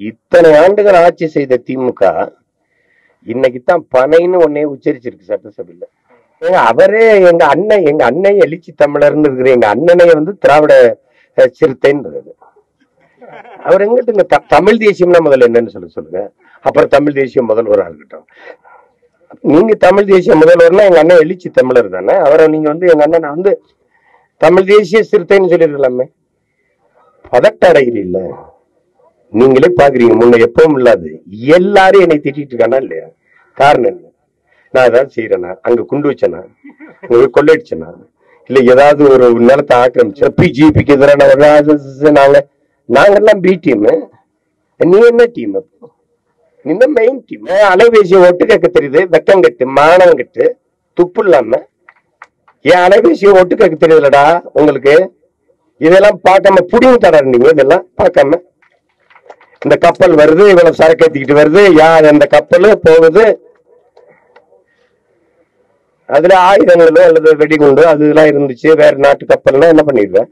இத்தனை ஆண்டுகள் ஆட்சி செய்த திமுக இன்னைக்குத்தான் பனைன்னு ஒன்னே உச்சரிச்சிருக்கு சட்டசபையில. அவரே எங்க அண்ணன் எழுச்சி தமிழர்னு இருக்கிற எங்க அண்ணனை திராவிட சிறுத்தைன்றது. அவர் எங்கிட்ட தமிழ் தேசியம்னா முதல்ல என்னன்னு சொல்லுங்க. அப்புறம் தமிழ் தேசியம் முதல்வராக இருக்கட்டும். நீங்க தமிழ் தேசிய முதல்வர்னா எங்க அண்ணன் எழுச்சி தமிழர் தானே. அவரை நீங்க எங்க அண்ணன் தமிழ் தேசிய சிறுத்தைன்னு சொல்லிருக்கலாமே. பதட்ட அடைகிறீல்ல, நீங்களே பாக்குறீங்க. முன்ன எப்பவும் இல்லாது எல்லாரும் என்னை திட்டிட்டு இருக்கானா இல்லையா? காரணம் என்ன? நான் ஏதாவது செய்யறேனா? அங்க குண்டு வச்சேனா? கொள்ளையடிச்சேனா? இல்ல ஏதாவது ஒரு நிலத்தை ஆக்கிரமிச்சா? பிஜேபிக்கு எதிரான நாங்கெல்லாம் பி டீம். நீ என்ன டீம்? நீ தான் மெயின் டீம். அலைபேசியை ஒட்டு கேட்க தெரியுது, வெக்கம் கட்டு, மானம் கட்டு, துப்பு இல்லாம. ஏன் அலைபேசியை ஒட்டு கேட்க தெரியுதுலடா உங்களுக்கு? இதெல்லாம் பார்க்காம புடிங்க தராருந்தீங்க. இதெல்லாம் பார்க்காம இந்த கப்பல் வருது, இவ்வளவு சரக்கு ஏத்திக்கிட்டு வருது, யார் அந்த கப்பல் போகுது, அதுல ஆயுதங்களோ அல்லது வெடிகுண்டு அதெல்லாம் இருந்துச்சு, வேற நாட்டு கப்பல்னா என்ன பண்ணிடுவேன்?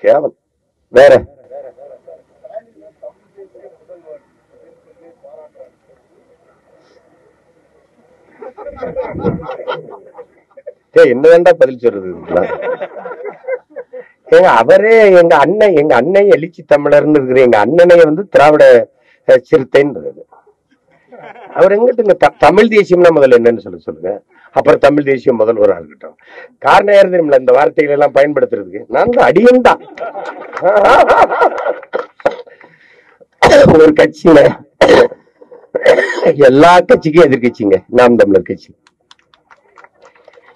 கேவலம். வேற என்ன வேண்டா பதில் சொல்றது? அவரே எங்க அண்ணன் எழுச்சி தமிழர்னு இருக்கிற எங்க அண்ணனை திராவிட சிறுத்தைன்றது. அவர் எங்கிட்ட தமிழ் தேசியம்னா முதல்ல என்னன்னு சொல்லுங்க. அப்புறம் தமிழ் தேசியம் முதல்வராக இருக்கட்டும். காரணம் யாரு தெரியுமில்ல இந்த வார்த்தைகள் எல்லாம் பயன்படுத்துறதுக்கு? நான் தான் அடியன் தான். ஒரு கட்சியில எல்லா கட்சிக்கும் எதிர்கட்சிங்க நாம் தமிழர் கட்சி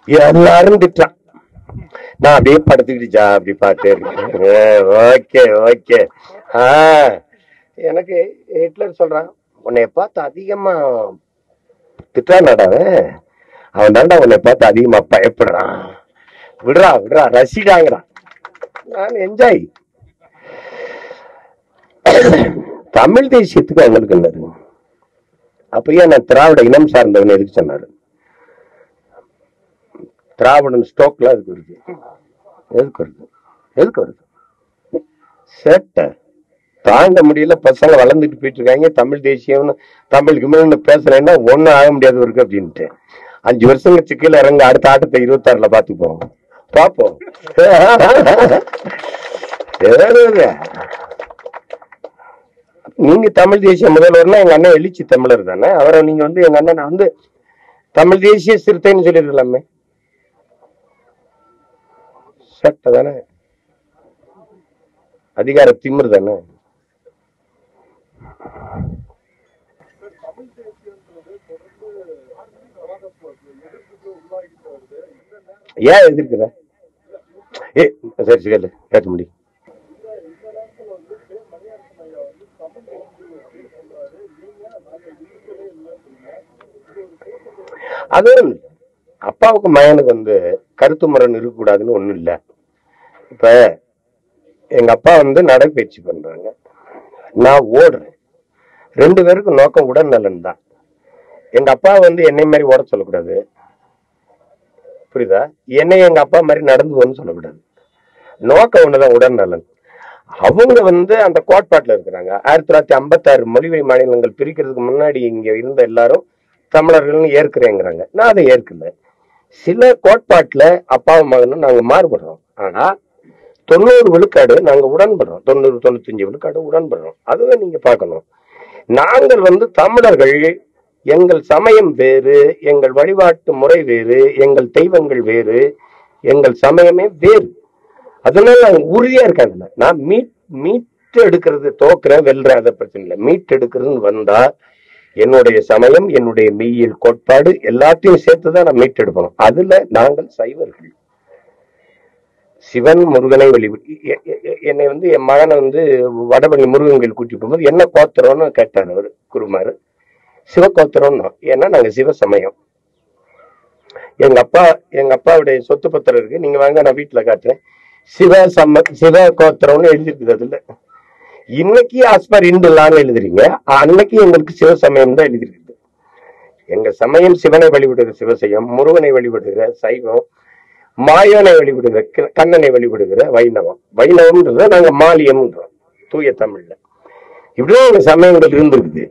எல்லாரும் திட்டான். நான் அப்படியே படுத்துக்கிட்டு அப்படி பார்த்து ஓகே ஓகே. எனக்கு ஹிட்லர் சொல்றான், உன்னைய பார்த்து அதிகமா திட்டானாடாவே, அவன் தாண்டா உன்னை பார்த்து அதிகமா பயப்படுறான், விடுறா விடுறா ரசிடாங்கிறான். நான் என்ஜாய். தமிழ் தேசியத்துக்கு அவங்களுக்கு என்ன? அப்பயே நான் திராவிட இனம் சார்ந்தவன் எதுக்கு சொன்னாரு? திராவிடன் ஸ்டோக்ல எதுக்கு வருது? எதுக்கு வருது? சேட்டை தாங்க முடியல. பசங்க வளர்ந்துட்டு போயிட்டு இருக்காங்க. தமிழ் தேசியம்னு தமிழ் கிமிழ்னு பேசுறேன்னா ஒன்னும் ஆக முடியாது இருக்கு அப்படின்ட்டு 5 வருஷம் சிக்கல இறங்க. அடுத்த ஆட்டத்தை 26ல பாத்துப்போம், பாப்போம். நீங்க தமிழ் தேசிய முதல்வர்னா எங்க அண்ணன் எழுச்சி தமிழர் தானே. அவரை நீங்க எங்க அண்ணன் தமிழ் தேசிய சிறுத்தைன்னு சொல்லிருக்கலாமே. சட்டை தானே, அதிகார திமிர் தானே. ஏன் எதிர்க்கிற? சரி சரி கேட்க முடியும். அது அப்பாவுக்கு மகனுக்கு கருத்து முரண் இருக்கக்கூடாதுன்னு ஒண்ணும் இல்ல. இப்ப எங்க அப்பா நடைபயிற்சி பண்றாங்க, நான் ஓடுறேன். 2 பேருக்கும் நோக்கம் உடல் நலன் தான். எங்க அப்பா என்னை மாதிரி ஓட சொல்லக்கூடாது, புரியுதா? என்னை எங்க அப்பா மாதிரி நடந்து சொல்லக்கூடாது. நோக்கம் ஒண்ணுதான், உடல் நலன். அவங்க அந்த கோட்பாட்டுல இருக்கிறாங்க. 1956 மொழிவழி மாநிலங்கள் பிரிக்கிறதுக்கு முன்னாடி இங்க இருந்த எல்லாரும் தமிழர்கள்னு ஏற்கிறேங்கிறாங்க. நான் அதை ஏற்கல. சில கோட்பாட்டுல அப்பாவும் மகனும் நாங்க மாறுபடுறோம். ஆனா 90 விழுக்காடு நாங்க உடன்படுறோம். 90-95 விழுக்காடு உடன்படுறோம். அதுதான் நீங்க பார்க்கணும். நாங்கள் தமிழர்கள், எங்கள் சமயம் வேறு, எங்கள் வழிபாட்டு முறை வேறு, எங்கள் தெய்வங்கள் வேறு, எங்கள் சமயமே வேறு. அதனால நாங்க உறுதியா இருக்காங்கல்ல. நான் மீட்டு எடுக்கிறது, தோக்குறேன் வெல்றேன், அதை பிரச்சனை இல்லை. மீட்டு எடுக்கிறதுன்னு வந்தா என்னுடைய சமயம், என்னுடைய மெய்யியல் கோட்பாடு எல்லாத்தையும் சேர்த்துதான் நான் மீட்டு எடுக்கணும். அதுல நாங்கள் சைவர்கள். சிவன் முருகனை என்னை என் மகனை வடபழனி முருகன் கோயில் கூட்டி போகும்போது என்ன கோத்திரம்னு கேட்டார் அவரு குருமாரு. சிவகோத்திரம்னு. ஏன்னா நாங்க சிவ சமயம். எங்க அப்பாவுடைய சொத்து பத்திரம் இருக்கு, நீங்க வாங்க நான் வீட்டுல காட்டுறேன். சிவ கோத்திரம்னு எழுதிருக்குது. அதுல இன்னைக்கு ஆஸ்பர் இந்து லான்னு எழுதுறீங்க, அன்னைக்கு எங்களுக்கு சிவசமயம் தான் எழுதிருக்குது. எங்க சமயம் சிவனை வழிபடுகிற சிவசையம், முருகனை வழிபடுகிற சைவம், மாயோனை வழிபடுகிற, கண்ணனை வழிபடுகிற வைணவம். வைணவம்ன்றத நாங்க மாலியம்ன்றோம் தூய தமிழ்ல. இப்படிதான் எங்க சமயங்கள் இருந்திருக்குது.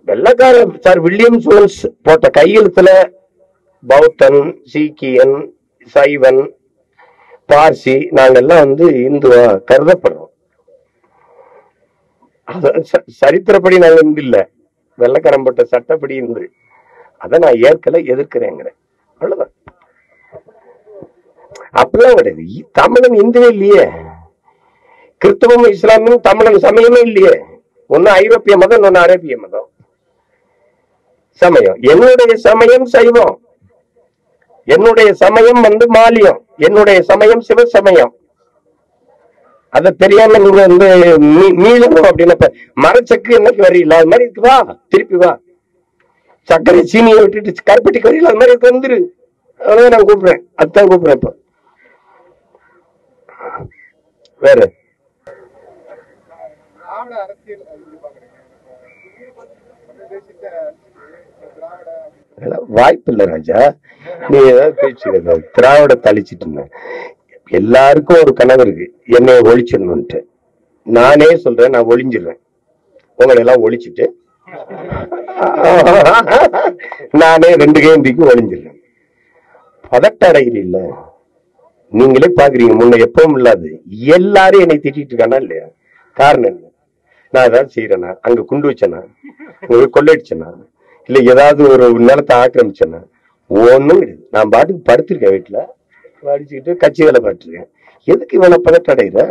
வெள்ளக்கார சார் வில்லியம் ஜோன்ஸ் போட்ட கையெழுத்துல பௌத்தன், சீக்கியன், சைவன், பார்சி நாங்கெல்லாம் இந்துவா கருதப்படுறோம். சரித்திரப்படி நாங்க இந்து இல்ல, வெள்ளக்காரன் போட்ட சட்டப்படி இந்து. அதை நான் ஏற்கல, எதிர்க்கிறேங்கிறேன், அவ்வளவுதான். அப்படிலாம் கிடையாது. தமிழன் இந்துவே இல்லையே, கிறிஸ்தவம் இஸ்லாமும் தமிழன் சமயமே இல்லையே. ஒன்னு ஐரோப்பிய மதம், இன்னொன்னு அரேபிய மதம் சமயம். என்னுடைய சமயம் சைவம், என்னுடைய சமயம் மாலியம், என்னுடைய சமயம் சிவசமயம். அத தெரியாம நீங்க மீளணும் அப்படின்னு மரச்சக்கு என்னைக்கு வரீங்களா அது மாதிரி இருக்கு, வா திருப்பி வா. சர்க்கரை சீனியை விட்டுட்டு கருப்பட்டிக்கு வரீங்களா அது மாதிரி வந்துரு. அவ்வளவுதான் நான் கூப்பிடுறேன், அதுதான் கூப்பிடுறேன். இப்ப வேற வாய்ப்பு இல்ல ராஜா. நீ ஏதாவது பேச்சு திராவிட தளிச்சிட்டு இருந்த. எல்லாருக்கும் ஒரு கனவு இருக்கு, என்னை ஒழிச்சிடணும்ட்டு. நானே சொல்றேன், நான் ஒளிஞ்சிடுறேன். உங்களை எல்லாம் ஒழிச்சிட்டு நானே 2 கையந்திக்கு ஒளிஞ்சிடுறேன். பதட்டடையில் இல்ல, நீங்களே பாக்குறீங்க. முன்ன எப்பவும் இல்லாது எல்லாரும் என்னை திட்டிட்டு இருக்கானா இல்லையா? காரணம் என்ன? நான் ஏதாவது செய்யறேனா, அங்க குண்டு வச்சேனா, கொள்ளையடிச்சேனா, இல்ல ஏதாவது ஒரு நிலத்தை ஆக்கிரமிச்சேனா? ஒண்ணும் கிடையாது. நான் பாட்டுக்கு படுத்திருக்கேன் வீட்டுல, படிச்சுக்கிட்டு கட்சி வேலை பார்த்துருக்கேன். எதுக்கு இவ்வளவு பதட்டடைகிற?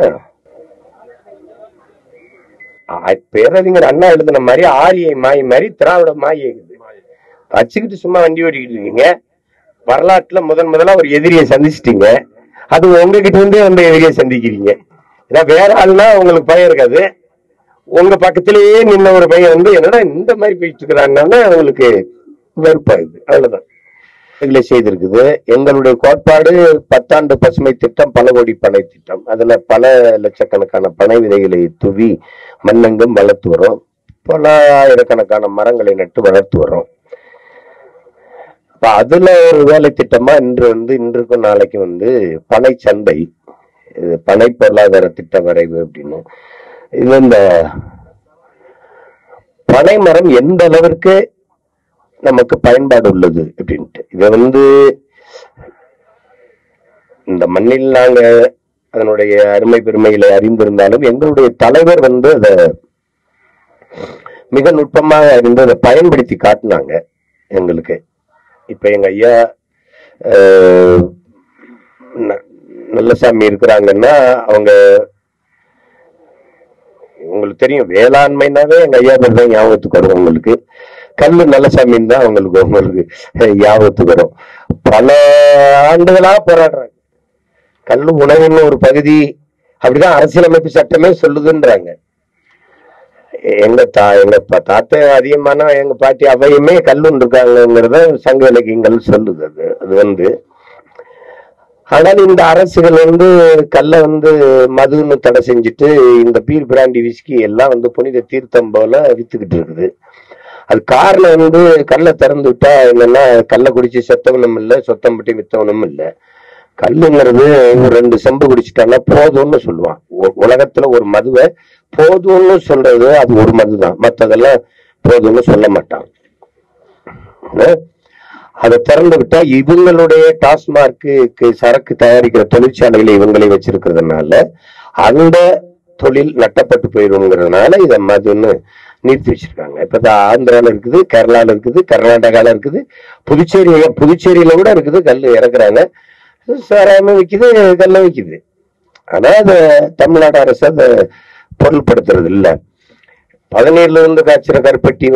பேரறிஞர் அண்ணா எழுதின மாதிரி ஆரியை மாய் மாதிரி திராவிட மாயை வச்சுக்கிட்டு சும்மா வண்டி ஓட்டிக்கிட்டு இருக்கீங்க. வரலாற்றுல முதலா ஒரு எதிரியை சந்திச்சிட்டீங்க, அது உங்ககிட்ட இருந்தே எதிரியை சந்திக்கிறீங்க. ஏன்னா வேற ஆள்னா உங்களுக்கு பயம் இருக்காது, உங்க பக்கத்திலேயே நின்ன ஒரு பையன் என்னடா இந்த மாதிரி போயிட்டு இருக்கிறாங்கன்னா உங்களுக்கு வெறுப்பாகுது. அவ்வளவுதான் இதுல செய்திருக்குது. எங்களுடைய கோட்பாடு 10 ஆண்டு பசுமை திட்டம், பல கோடி பனை திட்டம். அதுல பல லட்சக்கணக்கான பனை விதைகளை தூவி மண்ணெங்கும் வளர்த்து வரோம். பல ஆயிரக்கணக்கான மரங்களை நட்டு வளர்த்து வரோம். அதுல ஒரு வேலை திட்டமா இன்றுக்கும் நாளைக்கும் பனை சந்தை, பனை பொருளாதார திட்ட வரைவு அப்படின்னு. இது இந்த பனை மரம் எந்த அளவிற்கு நமக்கு பயன்பாடு உள்ளது அப்படின்ட்டு இதை இந்த மண்ணில் நாங்க அதனுடைய அருமை பெருமைகளை அறிந்திருந்தாலும் எங்களுடைய தலைவர் அத மிக நுட்பமாக அறிந்து அதை பயன்படுத்தி காட்டினாங்க எங்களுக்கு. இப்ப எங்க ஐயா நல்லசாமி இருக்கிறாங்கன்னா, அவங்க உங்களுக்கு தெரியும், வேளாண்மைனாவே எங்க ஐயா பேர் தான் ஞாபகத்துக்கு வரும். உங்களுக்கு கல்லு நல்லசாமின்னு தான் உங்களுக்கு ஞாபகத்துக்கு வரும். பல ஆண்டுகளா போராடுறாங்க. கல்லு உணவுன்னு ஒரு பகுதி அப்படிதான் அரசியலமைப்பு சட்டமே சொல்லுதுன்றாங்க. எங்க தாத்தா அதிகமான எங்க பாட்டி அவையுமே கல்லுன்னு இருக்காங்கிறத சங்க இலக்கியங்கள் சொல்லுது. அது ஆனால் இந்த அரசுகள் கல்லை மதுன்னு தடை செஞ்சுட்டு இந்த பீர் பிராண்டி விஸ்கி எல்லாம் புனித தீர்த்தம் போல வித்துக்கிட்டு இருக்குது. அது காரணம் கல்லை திறந்து விட்டா என்னன்னா, கல்லை குடிச்சு செத்தவனும் இல்லை, சொத்தம் பட்டி வித்தவனும் இல்லை. கல்லுங்கிறது ஒரு 2 செம்பு குடிச்சுட்டான்னா போதும்னு சொல்லுவான். உலகத்துல ஒரு மதுவை போதும்னு சொல்றது அது ஒரு மதுதான், மற்றதெல்லாம் போதும்னு சொல்ல மாட்டான். அதை திறந்து விட்டா இவங்களுடைய டாஸ்மார்க்கு சரக்கு தயாரிக்கிற தொழிற்சாலைகளை இவங்களை வச்சிருக்கிறதுனால அந்த தொழில் நட்டப்பட்டு போயிருங்கிறதுனால இதை மதுன்னு நிறுத்தி வச்சிருக்காங்க. இப்ப ஆந்திரால இருக்குது, கேரளால இருக்குது, கர்நாடகால இருக்குது, புதுச்சேரியில கூட இருக்குது. கல் இறக்குறாங்க, சாராயமும் விற்குது, கல்ல விற்குது. ஆனா அதை தமிழ்நாடு அரசு அதை பொருள்படுத்துறது இல்லை. 17 காய்ச்சிற கருப்பட்டி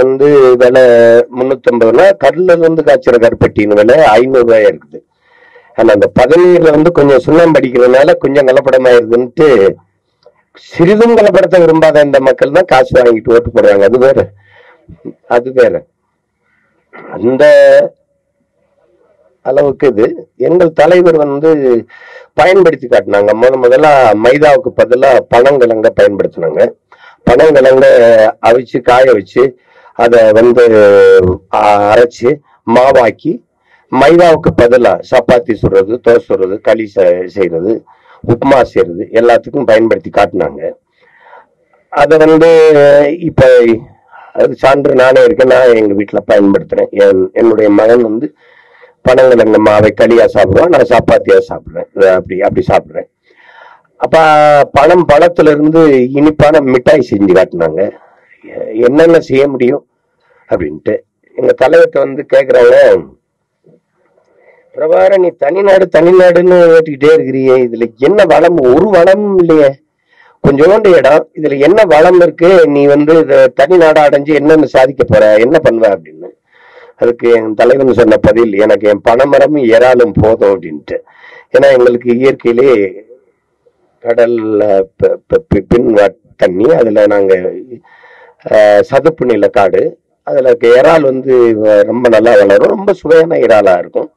விலை 350, கல்லுல காய்ச்சிற கருப்பட்டின்னு விலை 500 ரூபாயா இருக்குது. ஆனா அந்த 17 கொஞ்சம் சுண்ணாம்பு அடிக்கிறதுனால கொஞ்சம் கலப்படமாயிருதுன்ட்டு சிறிதும் கலப்படத்த விரும்பாத இந்த மக்கள் தான் காசு வாங்கிட்டு ஓட்டு போடுறாங்க. அது வேற அந்த அளவுக்கு இது எங்கள் தலைவர் பயன்படுத்தி காட்டினாங்க. முதல்ல மைதாவுக்கு பதிலா பனங்கிழங்க பயன்படுத்தினாங்க. பனங்கிழங்க அவிச்சு காய வச்சு அதை அரைச்சு மாவாக்கி மைதாவுக்கு பதிலா சப்பாத்தி சுடுறது, தோசை சுடுறது, களி செய்யறது, உப்புமா செய்யறது எல்லாத்துக்கும் பயன்படுத்தி காட்டினாங்க. அதை இப்ப அது சான்று நானே இருக்கேன். நான் எங்க வீட்டுல பயன்படுத்துறேன். என்னுடைய மகன் பனங்கிழங்கு மாவை களியா சாப்பிடுவான், நான் சப்பாத்தியா சாப்பிடுறேன். அப்படி அப்படி சாப்பிடுறேன். அப்ப பழத்துல இருந்து இனிப்பான மிட்டாய் செஞ்சு காட்டினாங்க. என்னென்ன செய்ய முடியும் அப்படின்ட்டு எங்க தலைவர்கிட்ட கேக்குறாங்க, பிரபாகரன் நீ தனிநாடுன்னு கேட்டுக்கிட்டே இருக்கிறியே, இதுல என்ன வளம்? ஒரு வளமும் இல்லையே, கொஞ்சோண்டு இடம், இதுல என்ன வளம் இருக்கு? நீ தனிநாடு அடைஞ்சு என்னன்னு சாதிக்க போற, என்ன பண்ணுவ அப்படின்னு. அதுக்கு என் தலைவன் சொன்ன பதில், எனக்கு என் பனைமரமும் இறாலும் போதும் அப்படின்ட்டு. ஏன்னா எங்களுக்கு இயற்கையிலே கடல்ல பின் தண்ணி, அதுல நாங்க சதுப்பு நில காடு, அதுல இறால் ரொம்ப நல்லா வளரும், ரொம்ப சுவையான இறாலா இருக்கும்.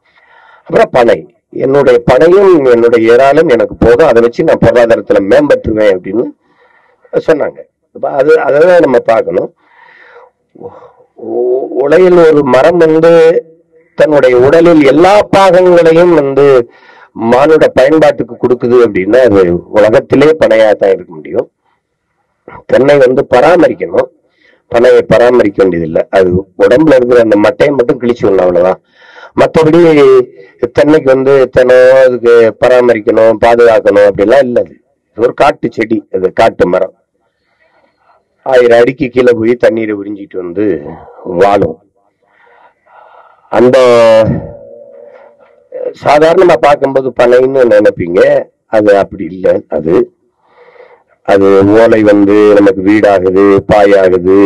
அப்புறம் பனை, என்னுடைய பனையும் என்னுடைய இறாலும் எனக்கு போதும், அதை வச்சு நான் பொருளாதாரத்துல மேம்பட்டுருவேன் அப்படின்னு சொன்னாங்க. அதான் நம்ம பார்க்கணும். உலகில் ஒரு மரம் தன்னுடைய உடலில் எல்லா பாகங்களையும் மானுட பயன்பாட்டுக்கு கொடுக்குது அப்படின்னா அது உலகத்திலே பனையாதான் இருக்க முடியும். தென்னை பராமரிக்கணும், பனையை பராமரிக்க வேண்டியதில்லை. அது உடம்புல இருக்கிற அந்த மட்டையை மட்டும் கிழிச்சு விடணும், அவ்வளவுதான். மற்றபடி தென்னைக்கு அதுக்கு பராமரிக்கணும், பாதுகாக்கணும் அப்படிலாம் இல்லை. அது ஒரு காட்டு செடி, அது காட்டு மரம். 1000 அடிக்கு கீழே போய் தண்ணீரை உறிஞ்சிட்டு வாழும். அந்த சாதாரணமா பார்க்கும்போது பனைன்னு நினைப்பீங்க, அது அப்படி இல்லை. அது ஓலை நமக்கு வீடாகுது, பாயாகுது,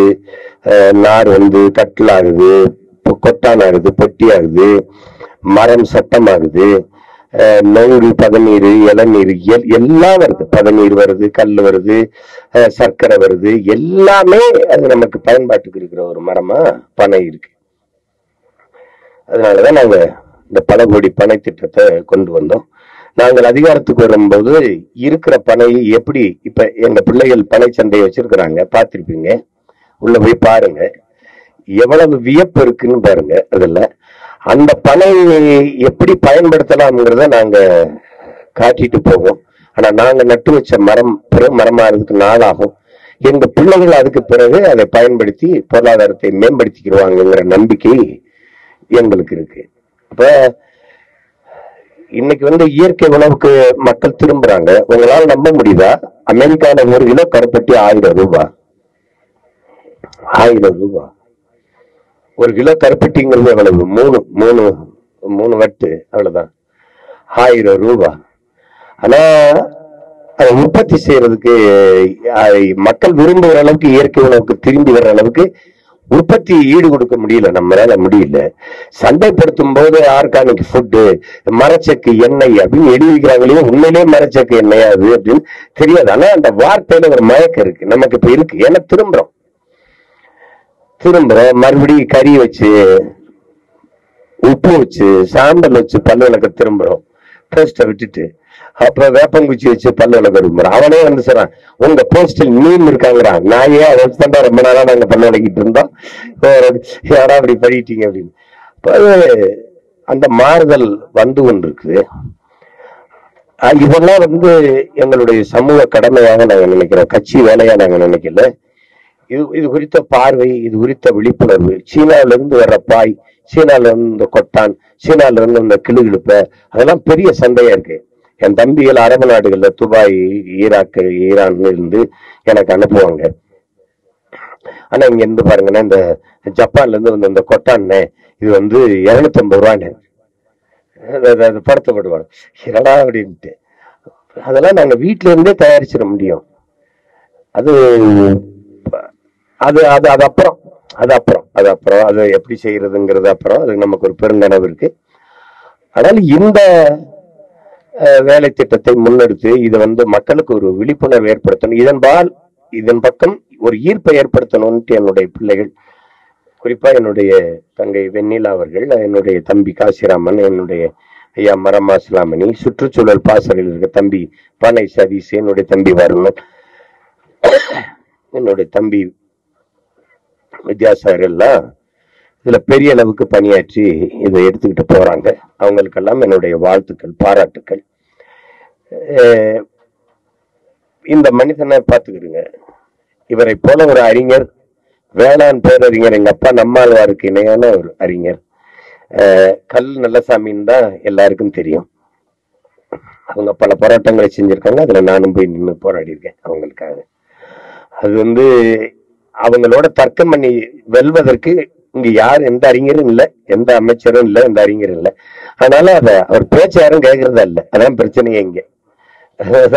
நார் கட்டில் ஆகுது, கொட்டான் ஆகுது, பொட்டி ஆகுது, மரம் சட்டமாகுது, நொங்கு, பதநீர், இளநீர் எல்லாம் வருது. பதநீர் வருது, கல் வருது, சர்க்கரை வருது, எல்லாமே அது நமக்கு பயன்பாட்டுக்கு இருக்கிற ஒரு மரமா பனை இருக்கு. அதனாலதான் நாங்க இந்த பல கோடி பனை திட்டத்தை கொண்டு வந்தோம். நாங்கள் அதிகாரத்துக்கு வரும்போது இருக்கிற பனையை எப்படி, இப்ப எங்க பிள்ளைகள் பனை சந்தையை வச்சிருக்கிறாங்க, பார்த்திருப்பீங்க, உள்ள போய் பாருங்க, எவ்வளவு வியப்பு இருக்குன்னு பாருங்க. அதுல அந்த பனை எப்படி பயன்படுத்தலாம்ங்கிறத நாங்க காட்டிட்டு போவோம். ஆனா நாங்க நட்டு வச்ச மரம் பெரும் மரமாறதுக்கு நாளாகும். எங்க பிள்ளைகள் அதுக்கு பிறகு அதை பயன்படுத்தி பொருளாதாரத்தை மேம்படுத்திக்கிடுவாங்கிற நம்பிக்கை எங்களுக்கு இருக்கு. அப்ப இன்னைக்கு இயற்கை உணவுக்கு மக்கள் திரும்புறாங்க. உங்களால நம்ப முடியுதா? அமெரிக்கால 1 கிலோ கருப்பட்டி 1000 ரூபாய். 1000 ரூபாய் 1 கிலோ கருப்பட்டிங்கிறது எவ்வளவு? 3 வட்டு, அவ்வளவுதான். 1000 ரூபாய். ஆனா அதை உற்பத்தி செய்யறதுக்கு மக்கள் விரும்புகிற அளவுக்கு, இயற்கை உணவுக்கு திரும்பி வர்ற அளவுக்கு உற்பத்தி ஈடு கொடுக்க முடியல, நம்மளால முடியல. சந்தைப்படுத்தும் போது ஆர்கானிக் ஃபுட்டு, மரச்செக்கு எண்ணெய் அப்படின்னு எழுதி வைக்கிறாங்களே, உண்மையிலேயே மரச்செக்கு எண்ணெய் அது அப்படின்னு தெரியாது. ஆனா அந்த வார்த்தையில ஒரு மயக்கம் இருக்கு, நமக்கு இப்ப இருக்கு. ஏன்னா திரும்புறோம் மறுபடியும் கறி வச்சு, உப்பு வச்சு, சாம்பல் வச்சு பல்லு விளக்க திரும்புறோம், பேஸ்ட விட்டுட்டு. அப்புறம் வேப்பங்குச்சி வச்சு பல்லு விளக்க விரும்புறோம். அவனே சொல்றான், உங்க போஸ்டில் மீன் இருக்காங்கிறான். நான் ஏன் அதை ரொம்ப நாளா நாங்க பல்லு விளக்கிட்டு இருந்தோம், யாரா அப்படி பண்ணிட்டீங்க அப்படின்னு. அந்த மாறுதல் கொண்டு இருக்குது. இதெல்லாம் எங்களுடைய சமூக கடமையாக நாங்க நினைக்கிறோம், கட்சி வேலையா நாங்க நினைக்கல. இது குறித்த பார்வை, இது குறித்த விழிப்புணர்வு. சீனாவில இருந்து வர்ற பாய், சீனால இருந்து இந்த கொட்டான், சீனால இருந்து இந்த கிளுகிழுப்ப, அதெல்லாம் பெரிய சந்தையா இருக்கு. என் தம்பிகள் அரபு நாடுகள்ல, துபாய், ஈராக்கு, ஈரான்ல இருந்து எனக்கு அனுப்புவாங்க. ஆனா இங்க இருந்து பாருங்கன்னா, இந்த ஜப்பான்ல இருந்து இந்த கொட்டான்னு இது 250 ரூபான்னு படுத்தப்படுவாங்க. என்னடா அப்படின்ட்டு. அதெல்லாம் நாங்க வீட்டுல இருந்தே தயாரிச்சிட முடியும். அது அது அது அது அப்புறம் அது எப்படி செய்யறதுங்கிறது அப்புறம். அது நமக்கு ஒரு பெருங்கனவு இருக்கு. ஆனால் இந்த வேலை திட்டத்தை முன்னெடுத்து இதை மக்களுக்கு ஒரு விழிப்புணர்வு ஏற்படுத்தணும், இதன் பக்கம் ஒரு ஈர்ப்பை ஏற்படுத்தணும்ட்டு என்னுடைய பிள்ளைகள், குறிப்பா என்னுடைய தங்கை வெண்ணிலா அவர்கள், என்னுடைய தம்பி காசிராமன், என்னுடைய ஐயா மரமா சிலாமணி, சுற்றுச்சூழல் பாசறையில் இருக்க தம்பி பனை சதீஷ், என்னுடைய தம்பி வருணன், என்னுடைய தம்பி வித்யாசாகர் எல்லாம் இதுல பெரிய அளவுக்கு பணியாற்றி இதை எடுத்துக்கிட்டு போறாங்க. அவங்களுக்கெல்லாம் என்னுடைய வாழ்த்துக்கள், பாராட்டுக்கள். இந்த மனிதனை பார்த்துக்கிடுங்க. இவரை போல ஒரு அறிஞர், வேளாண் பேரறிஞர், எங்க அப்பா நம்மாழ்வாருக்கு இணையான ஒரு அறிஞர் கல் நல்லசாமின்னு தான் எல்லாருக்கும் தெரியும். அவங்க பல போராட்டங்களை செஞ்சிருக்காங்க. அதுல நானும் போய் நின்று போராடி இருக்கேன் அவங்களுக்காக. அது அவங்களோட தர்க்கம் பண்ணி வெல்வதற்கு இங்க யாரும் எந்த அறிஞரும் இல்லை, எந்த அமைச்சரும் இல்லை, எந்த அறிஞரும் இல்லை. அதனால அவர் பேச்ச யாரும் கேட்கறதா இல்லை. அதான் பிரச்சனையே இங்க.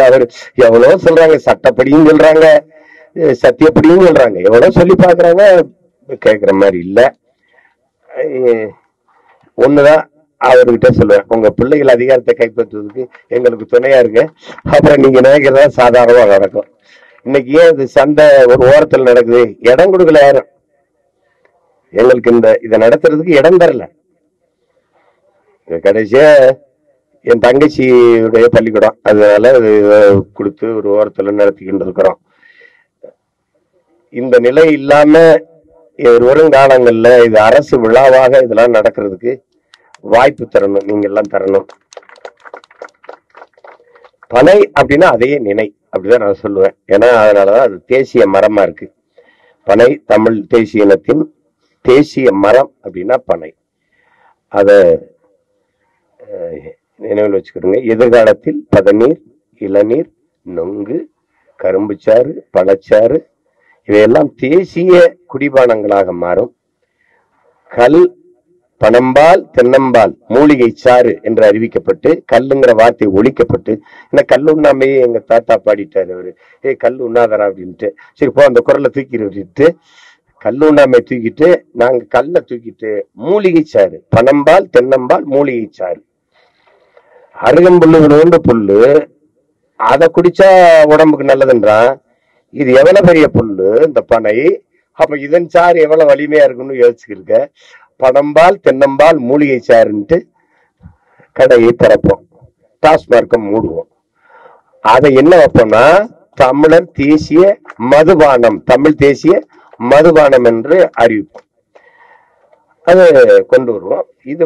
அவர் எவ்வளவு சொல்றாங்க, சட்டப்படியும் சொல்றாங்க, சத்தியப்படியும் சொல்றாங்க, எவ்வளவு சொல்லி பாக்குறாங்க, கேட்கிற மாதிரி இல்ல. ஒண்ணுதான் அவர்கிட்ட சொல்லுவேன், உங்க பிள்ளைகள் அதிகாரத்தை கைப்பற்றுவதற்கு எங்களுக்கு துணையா இருக்கு, அப்புறம் நீங்க நினைக்கிறதா சாதாரணமா நடக்கும். இன்னைக்கு ஏன் இது சண்டை ஒரு ஓரத்தில் நடக்குது? இடம் கொடுக்கல யாரும். எங்களுக்கு இதை நடத்துறதுக்கு இடம் தரல. கடைசியா என் தங்கச்சியுடைய பள்ளிக்கூடம், அதனால கொடுத்து ஒரு ஓரத்துல நடத்திக்கிட்டு இருக்கிறோம். இந்த நிலை இல்லாம வருங்காலங்கள்ல இது அரசு விழாவாக இதெல்லாம் நடக்கிறதுக்கு வாய்ப்பு தரணும், நீங்க எல்லாம் தரணும். பனை அப்படின்னா அதையே நினை, அப்படிதான் நான் சொல்லுவேன். ஏன்னா அதனாலதான் அது தேசிய மரமா இருக்கு. பனை தமிழ் தேசிய இனத்தின் தேசிய மரம் அப்படின்னா பனை. அத நினைவில் வச்சுக்கிடுங்க. எதிர்காலத்தில் பதநீர், இளநீர், நொங்கு, கரும்புச்சாறு, பழச்சாறு இவையெல்லாம் தேசிய குடிபானங்களாக மாறும். கல், பனம்பால், தென்னம்பால், மூலிகை சாறு என்று அறிவிக்கப்பட்டு கல்லுங்கிற வார்த்தை ஒழிக்கப்பட்டு, ஏன்னா கல் உண்ணாமையே எங்க தாத்தா பாடிட்டாரு அவரு, கல் உண்ணாதரா அப்படின்ட்டு. சரி போ அந்த குரலை தூக்கிட்டு கல் உண்ணாமை தூக்கிட்டு நாங்க கல்லை தூக்கிட்டு மூலிகை சாறு, பனம்பால், தென்னம்பால், மூலிகை சாறு, அருகம்புல்லு புல்லு, அதை குடிச்சா உடம்புக்கு நல்லதுன்றான். இது எவ்வளவு பெரிய புல்லு இந்த பனை, அப்ப இதன் சாறு எவ்வளவு வலிமையா இருக்குன்னு யோசிச்சிருக்க. பனம்பால், தென்னம்பால், மூலிகை சாறுன்ட்டு கடையை திறப்போம், டாஸ்மார்க்கம் மூடுவோம். அதை என்ன வைப்போம்னா தமிழர் தேசிய மதுபானம், தமிழ் தேசிய மதுபானம் என்று அறிவிப்போம். அது கொண்டு வருவோம். இது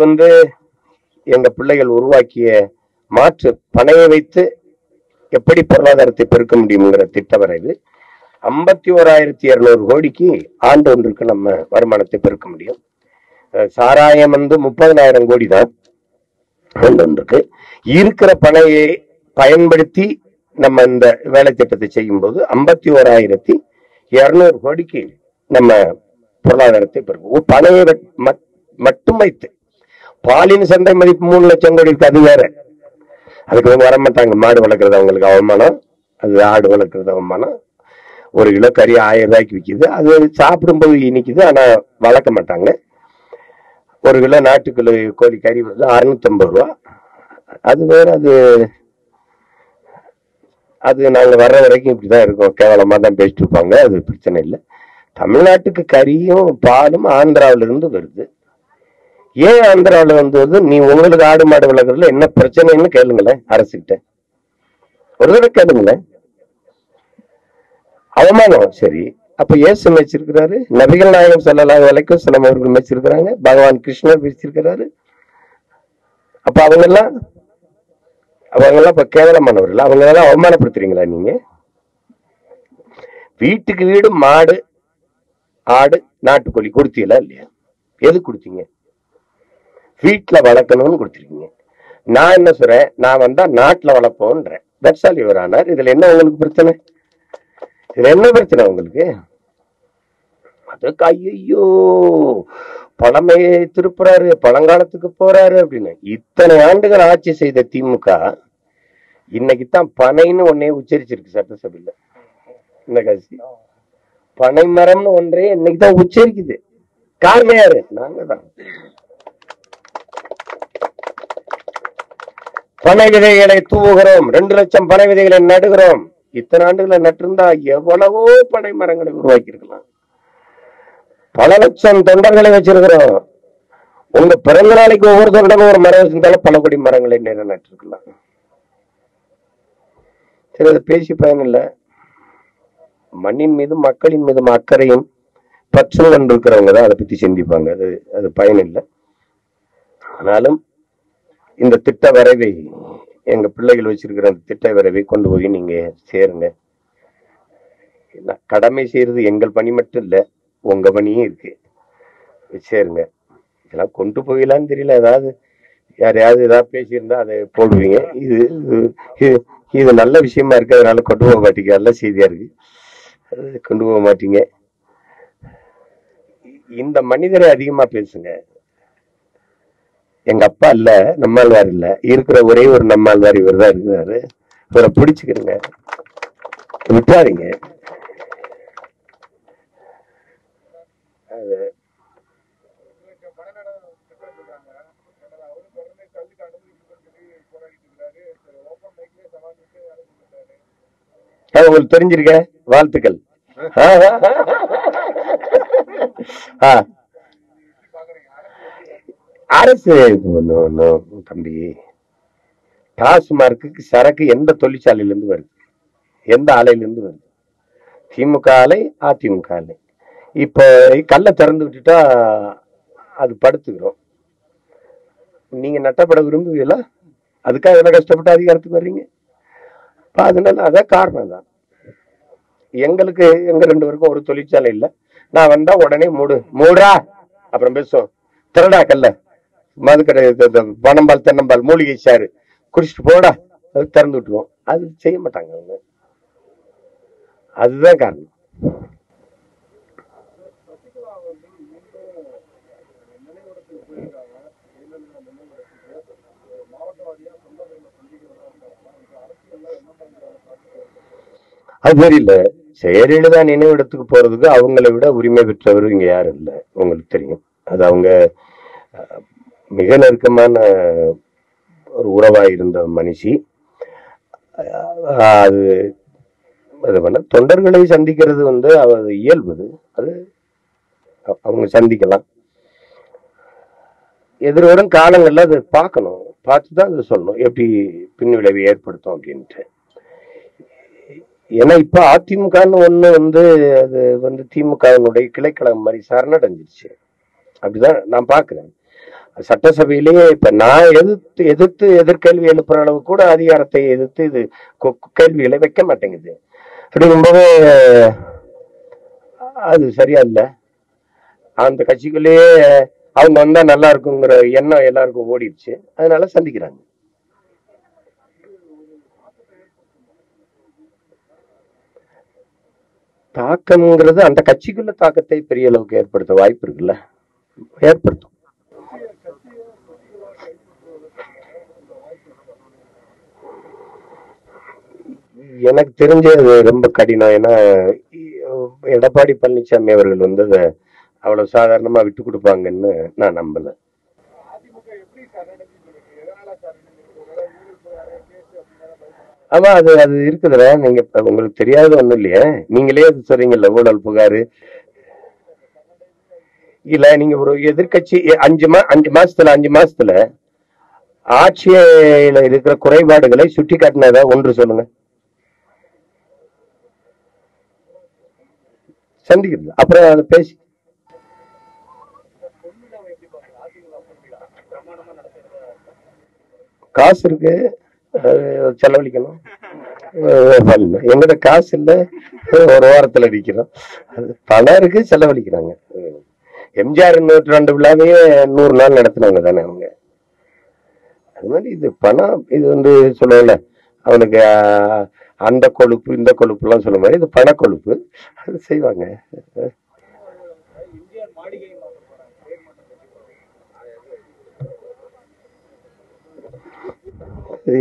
எங்க பிள்ளைகள் உருவாக்கிய மாற்று. பனையை வைத்து எப்படி பொருளாதாரத்தை பெருக்க முடியுங்கிற திட்ட வரைவு. 51,200 கோடிக்கு ஆண்டு ஒன்றுக்கு நம்ம வருமானத்தை பெருக்க முடியும். சாராயம் 30,000 கோடி தான் ஆண்டு ஒன்றுக்கு. இருக்கிற பனையை பயன்படுத்தி நம்ம இந்த வேலை திட்டத்தை செய்யும் போது 51,200 கோடிக்கு நம்ம பொருளாதாரத்தை பெருக்கும். பனையை மட்டும் வைத்து பாலின் சந்தை மதிப்பு 3 லட்சம் கோடி இருக்கு. அது வேற, அதுக்கு அவங்க வரமாட்டாங்க. மாடு வளர்க்கறது அவங்களுக்கு அவமானம், அது ஆடு வளர்க்கறது அவமானம். 1 கிலோ கறி 1000 ரூபாய்க்கு விற்கிது, அது சாப்பிடும்போது இனிக்குது, ஆனா வளர்க்க மாட்டாங்க. 1 கிலோ நாட்டுக்குள்ள கோழி கறி வந்து 650 ரூபா. அது வேற. அது நாங்க வர்ற வரைக்கும் இப்படிதான் இருக்கும், கேவலமா தான் பேசிட்டு இருப்பாங்க. அது பிரச்சனை இல்லை. தமிழ்நாட்டுக்கு கறியும் பாலும் ஆந்திராவில இருந்து வருது. ஏன் ஆந்திராவில வருது? நீ உங்களுக்கு ஆடு மாடு வளர்க்கறதுல என்ன பிரச்சனைன்னு கேளுங்களேன் அரசுகிட்ட, ஒரு தடவை கேளுங்களேன். அவமானம். சரி, அப்ப ஏசு மெச்சிருக்கிறாரு, நபிகள் நாயகம் ஸல்லல்லாஹு அலைஹி வஸல்லம் அவர்கள் மெச்சிருக்கிறாங்க, பகவான் கிருஷ்ணர் மெச்சிருக்கிறாரு. அப்ப அவங்கெல்லாம் இப்ப கேவலமானவர்கள், அவங்களெல்லாம் அவமானப்படுத்துறீங்களா நீங்க? வீட்டுக்கு வீடு மாடு, ஆடு, நாட்டுக்கோழி கொடுத்தீங்களா இல்லையா? எது கொடுத்தீங்க? வீட்டுல வளர்க்கணும்னு கொடுத்துருக்கீங்க. நான் என்ன சொல்றேன், நான் வந்தா நாட்டுல வளர்ப்போன்றேன். That's all your honour. இதுல என்ன உங்களுக்கு பிரச்சனை? இதுல என்ன பிரச்சனை உங்களுக்கு? அதுக்கு ஐயோ பழமையை திருப்புறாரு, பழங்காலத்துக்கு போறாரு அப்படின்னு. இத்தனை ஆண்டுகள் ஆட்சி செய்த திமுக இன்னைக்குத்தான் பனைன்னு ஒன்னே உச்சரிச்சிருக்கு சட்டசபையில. இந்த கட்சி பனை மரம்னு ஒன்றே இன்னைக்குதான் உச்சரிக்குது. காரணம் யாரு? நாங்க தான். பனை விதைகளை தூவுகிறோம், 2 லட்சம் பனை விதைகளை நடுகிறோம். இத்தனை ஆண்டுகளை நட்டிருந்தா எவ்வளவோ பனை மரங்களை உருவாக்கி இருக்கலாம். பல லட்சம் தொண்டர்களை வச்சிருக்கிறோம். உங்க பிறந்த நாளைக்கு ஒவ்வொரு தொண்டரும் ஒரு மரம் வச்சிருந்தாலும் பல கோடி மரங்களை நேரம் நட்டிருக்கலாம். சரி, அதை பேசி பயன் இல்லை. மண்ணின் மீதும் மக்களின் மீதும் அக்கறையும் பற்றுடன் இருக்கிறவங்க தான் அதை பத்தி சிந்திப்பாங்க. அது பயனில்லை. ஆனாலும் இந்த திட்ட வரைவை, எங்க பிள்ளைகள் வச்சிருக்கிற அந்த திட்ட வரைவை கொண்டு போய் நீங்க சேருங்க. கடமை செய்யறது எங்கள் பணி மட்டும் இல்ல, உங்க பணியும் இருக்கு. சேருங்க. இதெல்லாம் கொண்டு போயிடலான்னு தெரியல. ஏதாவது யாரையாவது ஏதாவது பேசியிருந்தா அதை போடுவீங்க. இது நல்ல விஷயமா இருக்கு, அதனால கொண்டு போக மாட்டீங்க. நல்ல செய்தியா இருக்கு, கொண்டு போக மாட்டீங்க. இந்த மனிதரை அதிகமா பேசுங்க. எங்க அப்பா இல்ல, நம்மாழ்வார் இல்ல, இருக்கிற ஒரே ஒரு நம்மாழ்வார் இவர் தான் இருக்கிறாரு. இவரை பிடிச்சுக்கிறங்க, விட்டாதீங்க. உங்களுக்கு தெரிஞ்சிருக்க, வாழ்த்துக்கள். அரசு தம்பி, டாஸ்மார்க்கு சரக்கு எந்த தொழிற்சாலையில இருந்து வருது, எந்த ஆலையில இருந்து வருது? திமுக ஆலை, அதிமுக ஆலை. இப்ப கல்ல திறந்து விட்டுட்டா அது படுத்துக்கிறோம். நீங்க நட்டப்பட விரும்புவீங்களா? அதுக்காக என்ன கஷ்டப்பட்டு அதிகாரத்துக்கு வர்றீங்க? அதனால அதான் காரணம் தான். எங்களுக்கு எங்க 2 பேருக்கும் ஒரு தொழிற்சாலை இல்ல. நான் வந்தா உடனே மூடா, அப்புறம் பேசுவோம். திரடா கல்ல, மதுக்கடை, பனம்பால், தென்னம்பால், மூலிகை சாறு குடிச்சிட்டு போடா, அது திறந்து விட்டுருவோம். அது செய்ய மாட்டாங்க அவங்க. அதுதான் காரணம். அது மாதிரி இல்ல, ஜெயலலிதா நினைவிடத்துக்கு போறதுக்கு அவங்களை விட உரிமை பெற்றவர் இங்க யாரும் இல்லை. உங்களுக்கு தெரியும். அது அவங்க மிக நெருக்கமான ஒரு உறவா இருந்த மனுஷி. அது பண்ண தொண்டர்களை சந்திக்கிறது அது இயல்புது. அது அவங்க சந்திக்கலாம். எதிர்வரும் காலங்கள்ல அது பார்க்கணும், பார்த்துதான் அது சொல்லணும் எப்படி பின் விளைவு ஏற்படுத்தும் அப்படின்ட்டு. ஏன்னா இப்ப அதிமுகன்னு ஒண்ணு அது திமுகவினுடைய கிளைக்கழகம் மாதிரி சரணடைஞ்சிருச்சு. அப்படிதான் நான் பாக்குறேன். சட்டசபையிலேயே இப்ப நான் எதிர்த்து எதிர்கேள்வி எழுப்புற அளவு கூட அதிகாரத்தை எதிர்த்து இது கேள்விகளை வைக்க மாட்டேங்குது. அப்படிங்கும்போது அது சரியா இல்ல. அந்த கட்சிக்குள்ளேயே அவங்க வந்தா நல்லா இருக்குங்கிற எண்ணம் எல்லாருக்கும் ஓடிடுச்சு. அதனால சந்திக்கிறாங்க. தாக்கம்ங்கிறது அந்த கட்சிக்குள்ள தாக்கத்தை பெரிய அளவுக்கு ஏற்படுத்த வாய்ப்பு இருக்குல்ல, ஏற்படுத்தும். எனக்கு தெரிஞ்சது ரொம்ப கடினம். ஏன்னா எடப்பாடி பழனிசாமி அவர்கள் அதை அவ்வளவு சாதாரணமா விட்டு கொடுப்பாங்கன்னு நான் நம்பல. ஆமா, அது இருக்குதுல. நீங்க உங்களுக்கு தெரியாத ஒண்ணும் இல்லையே, நீங்களே அது சொல்றீங்கல்ல, ஊழல் புகாரு. இல்ல, நீங்க ஒரு எதிர்கட்சி 5 மாசத்துல ஆட்சியில இருக்கிற குறைபாடுகளை சுட்டி காட்டினதா ஒன்று சொல்லுங்க. சந்திக்கிறது, அப்புறம் அதை பேசி காசு இருக்கு, செலவழிக்கணும். எங்கிட்ட காசு இல்ல, ஒரு வாரத்துல அடிக்கிறோம். பணம் இருக்கு, செலவழிக்கிறாங்க. எம்ஜிஆர் 102 விழாவே 100 நாள் நடத்தினவங்க தானே அவங்க. அது மாதிரி இது பணம். இது சொல்லுவாங்கல்ல, அவனுக்கு அந்த கொழுப்பு இந்த கொழுப்பு எல்லாம் சொல்ல மாதிரி இது பண கொழுப்பு. அது செய்வாங்க.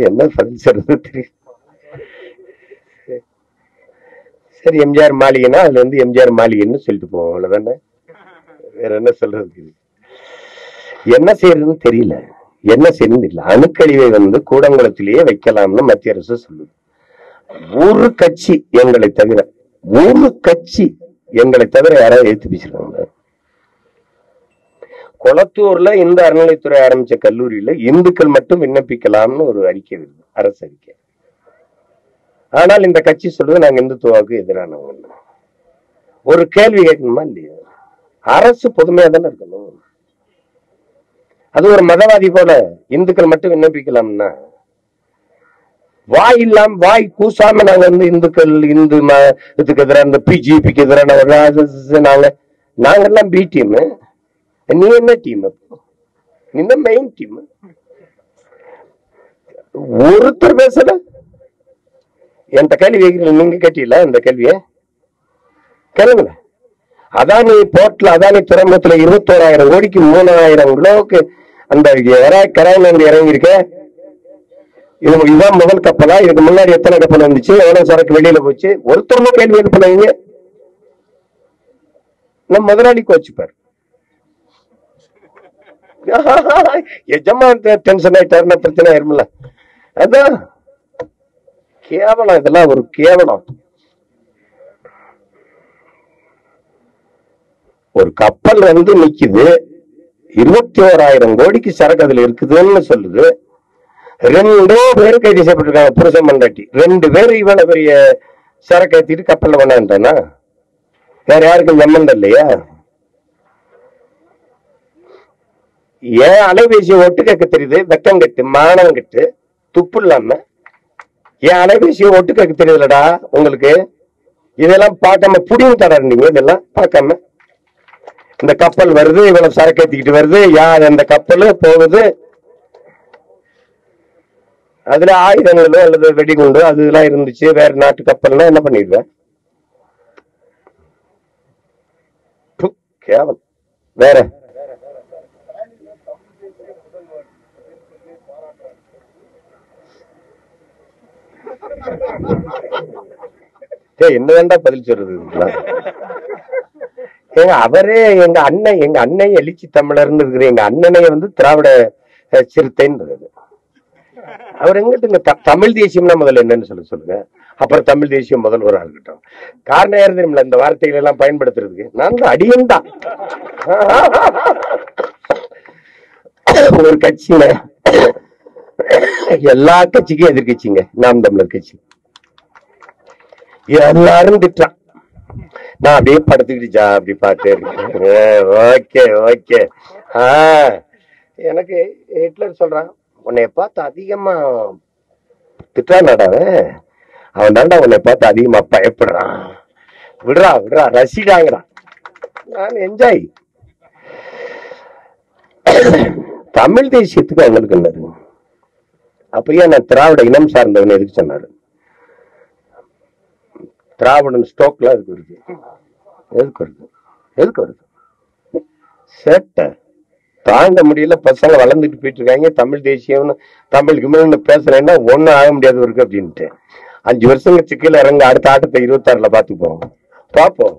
என்ன பதில் சொல்றது தெரியும். சரி, எம்ஜிஆர் மாளிகைன்னா அதுல எம்ஜிஆர் மாளிகைன்னு சொல்லிட்டு போவோம், அவ்வளவுதானே. வேற என்ன சொல்றது? என்ன செய்யறதுன்னு தெரியல, என்ன செய்யறது இல்ல. அணுக்கழிவை கூடங்குளத்திலேயே வைக்கலாம்னு மத்திய அரசு சொல்லுது. ஒரு கட்சி எங்களை தவிர யாராவது எழுத்து பேசிருக்காங்க? கொளத்தூர்ல இந்த அறநிலைத்துறை ஆரம்பிச்ச கல்லூரியில இந்துக்கள் மட்டும் விண்ணப்பிக்கலாம்னு ஒரு அறிக்கை வருது, அரசு அறிக்கை. ஆனால் இந்த கட்சி சொல்றது நாங்க இந்துத்துவாவுக்கு எதிரானவங்க. ஒரு கேள்வி கேட்கணுமா இல்லையா? அரசு பொதுமையா தானே இருக்கணும். அது ஒரு மதவாதி போல இந்துக்கள் மட்டும் விண்ணப்பிக்கலாம்னா, வாய் இல்லாம வாய் கூசாம நாங்க வந்து இந்துக்கள் இந்து இதுக்கு எதிராக இந்த பிஜேபிக்கு எதிரான நாங்கெல்லாம் பி டீம். நீ என்ன டீம்? இந்த மெயின் டீம். ஒருத்தர் பேசல. என்கிட்ட கேள்வி கேட்கிறீங்க, நீங்க கேட்டீங்களா இந்த கேள்விய? கேளுங்களேன். அதானி போர்ட்ல, அதானி துறைமுகத்துல 21,000 கோடிக்கு 3,000 கிலோவுக்கு அந்த கராயில இறங்கி இருக்க. இதுதான் முதல் கப்பலா? இதுக்கு முன்னாடி எத்தனை கப்பல் வந்துச்சு? எவ்வளவு சரக்கு வெளியில போச்சு? ஒருத்தரும் கேள்வி எழுப்பினாங்க. நம்ம முதலாளி கோச்சுப்பார். எஜமான் டென்ஷன் ஆயிட்டாருன்னா பிரச்சனை ஆயிருமில்ல. அதான் கேவலம். இதெல்லாம் ஒரு கேவலம். ஒரு கப்பல் வந்து நிக்குது, 21,000 கோடிக்கு சரக்கு அதுல இருக்குதுன்னு சொல்லுது. 2 பேர் கைது செய்யப்பட்டிருக்காங்க, புருஷன் மண்டாட்டி. 2 பேர் இவ்வளவு பெரிய சரக்கு ஏத்திட்டு கப்பல்ல கொண்டாண்டானா? வேற யாருக்கும் சம்பந்தம் இல்லையா? ஏன் அலைபேசியை ஒட்டு கேட்க தெரியுது? வெக்கம் கட்டு, மானம் கட்டு, துப்பு இல்லாம ஏன் அலைபேசியை ஒட்டு கேட்க தெரியுதுலடா உங்களுக்கு? இதெல்லாம் பார்க்காம புடிங்க தரீங்க. இதெல்லாம் பார்க்காம இந்த கப்பல் வருது, இவ்வளவு சரக்கு ஏத்திக்கிட்டு வருது, யார் அந்த கப்பல் போகுது, அதுல ஆயுதங்களோ அல்லது வெடிகுண்டு அதெல்லாம் இருந்துச்சு, வேற நாட்டு கப்பல்னா என்ன பண்ணிடுவேன்? கேவலம். வேற என்ன வேண்டா பதில் சொல்றது? அவரே எங்க அண்ணன் எழுச்சி தமிழர்னு இருக்கிற எங்க அண்ணனை வந்து திராவிட சிறுத்தைன்றது. அவர் எங்கிட்ட தமிழ் தேசியம்னா முதல்ல என்னன்னு சொல்லுங்க. அப்புறம் தமிழ் தேசியம் முதல்வராக இருக்கட்டும். காரணம் யாரு தெரியுமில்ல இந்த வார்த்தைகள் எல்லாம் பயன்படுத்துறதுக்கு? நான் தான் அடியன் தான். ஒரு கட்சியில எல்லா கட்சிக்கும் எதிர்கட்சிங்க நாம் தமிழர் கட்சி. எல்லாரும் திட்டான். நான் அப்படியே படுத்துக்கிட்டு அப்படி பார்த்தே இருக்கேன். Okay okay. எனக்கு ஹிட்லர் சொல்றான், உன்னை பார்த்து அதிகமா திட்டானாடாவே, அவன் தாண்டா உன்னை பார்த்து அதிகமா பயப்படுறான், விடுறா விடுறா ரசிடாங்கிறான். நான் என்ஜாய். தமிழ் தேசியத்துக்கு அவங்களுக்கு என்னது? அப்பயே நான் திராவிட இனம் சார்ந்தவன் எதுக்கு சொன்னாரு? திராவிடன் ஸ்டோக்ல எதுக்கு வருது? எதுக்கு வருது? சேட்டை தாங்க முடியல. பசங்க வளர்ந்துட்டு போயிட்டு இருக்காங்க. தமிழ் தேசியம்னு தமிழுக்கு மேல பேசுறேன்னா ஒன்னும் ஆக முடியாது இருக்கு அப்படின்ட்டு 5 வருஷம் சிக்கல இறங்க. அடுத்த ஆட்டத்தை 26ல பாத்துப்போம், பாப்போம்.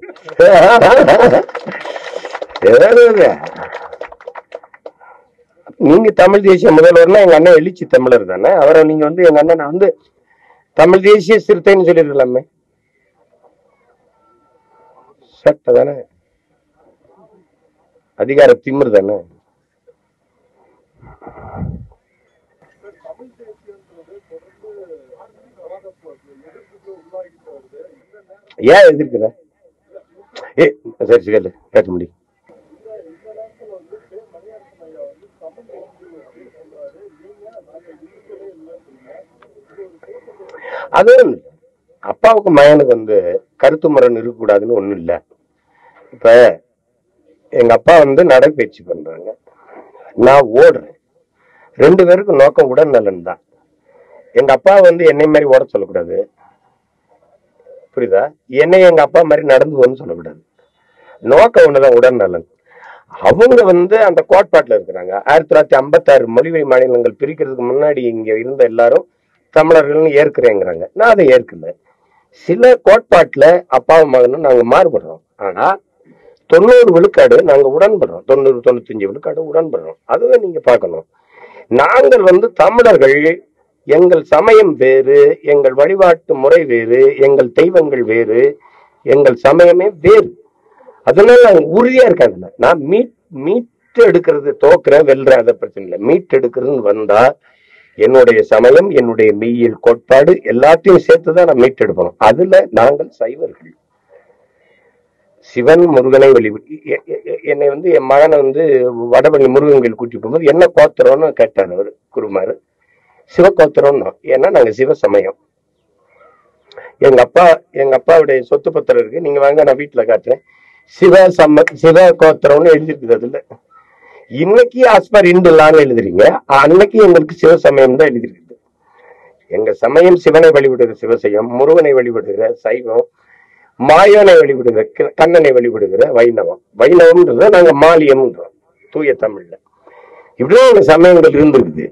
நீங்க தமிழ் தேசிய முதல்வர்னா எங்க அண்ணன் எழுச்சி தமிழர் தானே. அவரை நீங்க வந்து எங்க அண்ணன் வந்து தமிழ் தேசிய சிறுத்தைன்னு சொல்லிருக்கலாமே. சட்டை தானே, அதிகார திமிரு தானே. ஏன் எதிர்க்கிற? சரி கேளு, கேட்க முடியும். அது அப்பாவுக்கு மகனுக்கு வந்து கருத்து முரண் இருக்கக்கூடாதுன்னு ஒண்ணும் இல்ல. இப்ப எங்க அப்பா வந்து நடைபயிற்சி பண்றாங்க, நான் ஓடுறேன். 2 பேருக்கும் நோக்கம் உடல்நலன் தான். எங்க அப்பா வந்து என்னை மாதிரி ஓட சொல்லக்கூடாது, புரியுதா? என்னை எங்க அப்பா மாதிரி நடந்து சொல்லக்கூடாது. நோக்கம் ஒண்ணுதான், உடல்நலன். அவங்க வந்து அந்த கோட்பாட்டுல இருக்கிறாங்க. 1956 மொழிவழி மாநிலங்கள் பிரிக்கிறதுக்கு முன்னாடி இங்க இருந்த எல்லாரும் தமிழர்கள்னு ஏற்கிறேங்கிறாங்க. நான் அதை ஏற்கல. சில கோட்பாட்டுல அப்பாவும் மகனும் நாங்க மாறுபடுறோம். ஆனா 90 விழுக்காடு நாங்க உடன்படுறோம். 90-95 விழுக்காடு உடன்படுறோம். அதுவே நீங்க பார்க்கணும். நாங்கள் வந்து தமிழர்கள், எங்கள் சமயம் வேறு, எங்கள் வழிபாட்டு முறை வேறு, எங்கள் தெய்வங்கள் வேறு, எங்கள் சமயமே வேறு. அதனால நாங்க உறுதியா இருக்காங்கல்ல. நான் மீட்டு எடுக்கிறது, தோக்குறேன் வெல்றேன், அதை பிரச்சனை இல்லை. மீட்டு எடுக்கிறதுன்னு வந்தா என்னுடைய சமயம், என்னுடைய மெய்யியல் கோட்பாடு எல்லாத்தையும் சேர்த்துதான் நான் மீட்டெடுப்போம். அதுல நாங்கள் சைவர்கள். சிவன் முருகனை வழிபட்டு என்னை வந்து என் மகனை வந்து வடபழனி முருகன் கோயில் கூட்டி போகும்போது என்ன கோத்திரம்னு கேட்டார் அவர் குருமாரு. சிவகோத்திரம்னு. ஏன்னா நாங்க சிவ சமயம். எங்க அப்பாவுடைய சொத்து பத்திரம் இருக்கு, நீங்க வாங்க நான் வீட்டுல காட்டுறேன். சிவ கோத்திரம்னு எழுதிருக்குது. அதுல இன்னைக்கு ஆஸ்பர் இந்து லான்னு எழுதுறீங்க, அன்னைக்கு எங்களுக்கு சிவ சமயம் தான் எழுதிருக்குது. எங்க சமயம் சிவனை வழிபடுகிற சிவசையம், முருகனை வழிபடுகிற சைவம், மாயனை வழிபடுகிற கண்ணனை வழிபடுகிற வைணவம். வைணவம்ன்றத நாங்க மாலியம்ன்றோம் தூய தமிழ்ல. இப்படிதான் எங்க சமயங்கள் இருந்திருக்குது.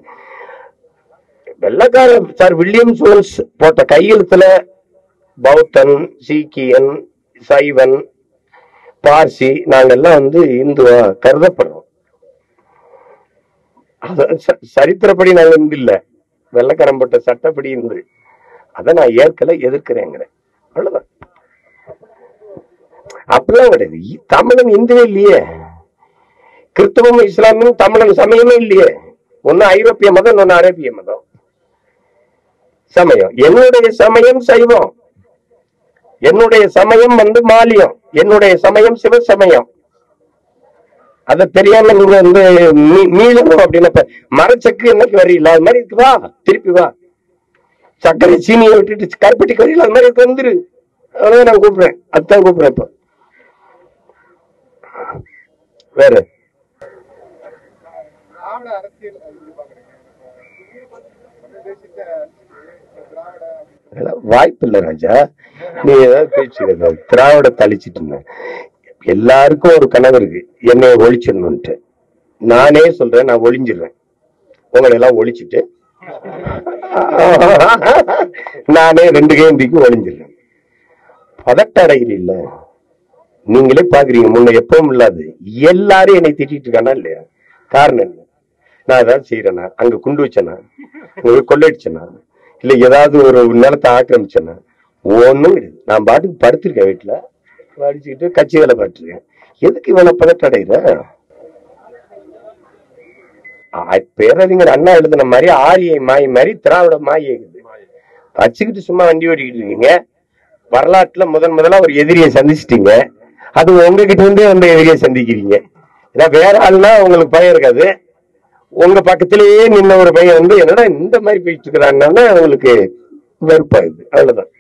வெள்ளக்கார சார் வில்லியம் ஜோன்ஸ் போட்ட கையெழுத்துல பௌத்தன், சீக்கியன், சைவன், பார்சி நாங்கெல்லாம் வந்து இந்துவா கருதப்படுறோம். சரித்திரப்படி நாங்க இந்து இல்ல, வெள்ளக்காரம் போட்ட சட்டப்படி இந்து. அதை நான் ஏற்கல, எதிர்க்கிறேங்கிறேன். அவ்வளவுதான். அப்படிலாம் கிடையாது. தமிழன் இந்துவே இல்லையே. கிறிஸ்தவம் இஸ்லாமும் தமிழன் சமயமே இல்லையே. ஒன்னு ஐரோப்பிய மதம், இன்னொன்னு அரேபிய மதம். சமயம் என்னுடைய சமயம் சைவம், என்னுடைய சமயம் வந்து மாலியம், என்னுடைய சமயம் சிவசமயம். அத தெரியாம நீங்க வந்து மீளணும் அப்படின்னா மரச்சக்கு என்னைக்கு வரீங்களா அது மாதிரி இருக்கு, வா திருப்பி வா. சர்க்கரை சீனியை விட்டுட்டு கருப்பட்டிக்கு வரீங்களா அது மாதிரி இருக்கு, வந்துரு. அவ்வளவுதான் நான் கூப்பிடுறேன், அதுதான் கூப்பிடுறேன். இப்ப வேற வாய்ப்பு இல்ல ராஜா. நீ ஏதாவது பேச்சு திராவிட தளிச்சிட்டு இருந்த. எல்லாருக்கும் ஒரு கனவு இருக்கு, என்னைய ஒழிச்சிடணும்ட்டு. நானே சொல்றேன், நான் ஒளிஞ்சிடுறேன். உங்களை எல்லாம் ஒழிச்சிட்டு நானே 2 கேந்திக்கு ஒளிஞ்சிடுறேன். பதட்டடைகிறீ இல்ல, நீங்களே பாக்குறீங்க. முன்ன எப்பவும் இல்லாது எல்லாரும் என்னை திட்டிட்டு இருக்கானா இல்லையா? காரணம் என்ன? நான் ஏதாவது செய்யறேனா? அங்க குண்டு வச்சேனா? கொள்ளையடிச்சேனா? இல்ல ஏதாவது ஒரு நிலத்தை ஆக்கிரமிச்சேனா? ஒண்ணும் கிடையாது. நான் பாட்டுக்கு படுத்திருக்கேன் வீட்டுல, படிச்சுக்கிட்டு கட்சி வேலை பார்த்துருக்கேன். எதுக்கு இவனை பதட்டடைகிற? பேரறிஞர் அண்ணா எழுதின மாதிரி ஆரியை மாய் மாதிரி திராவிட மாயை வச்சுக்கிட்டு சும்மா வண்டி ஓடிக்கிட்டு இருக்கீங்க. வரலாற்றுல முதலா ஒரு எதிரியை சந்திச்சிட்டீங்க. அது உங்ககிட்ட இருந்தே அந்த எதிரியை சந்திக்கிறீங்க. ஏன்னா வேற ஆள்னா உங்களுக்கு பயம் இருக்காது. உங்க பக்கத்திலேயே நின்ன ஒரு பையன் வந்து என்னடா இந்த மாதிரி போயிட்டு இருக்கிறான்னா உங்களுக்கு வெறுப்பாயுது. அவ்வளவுதான்.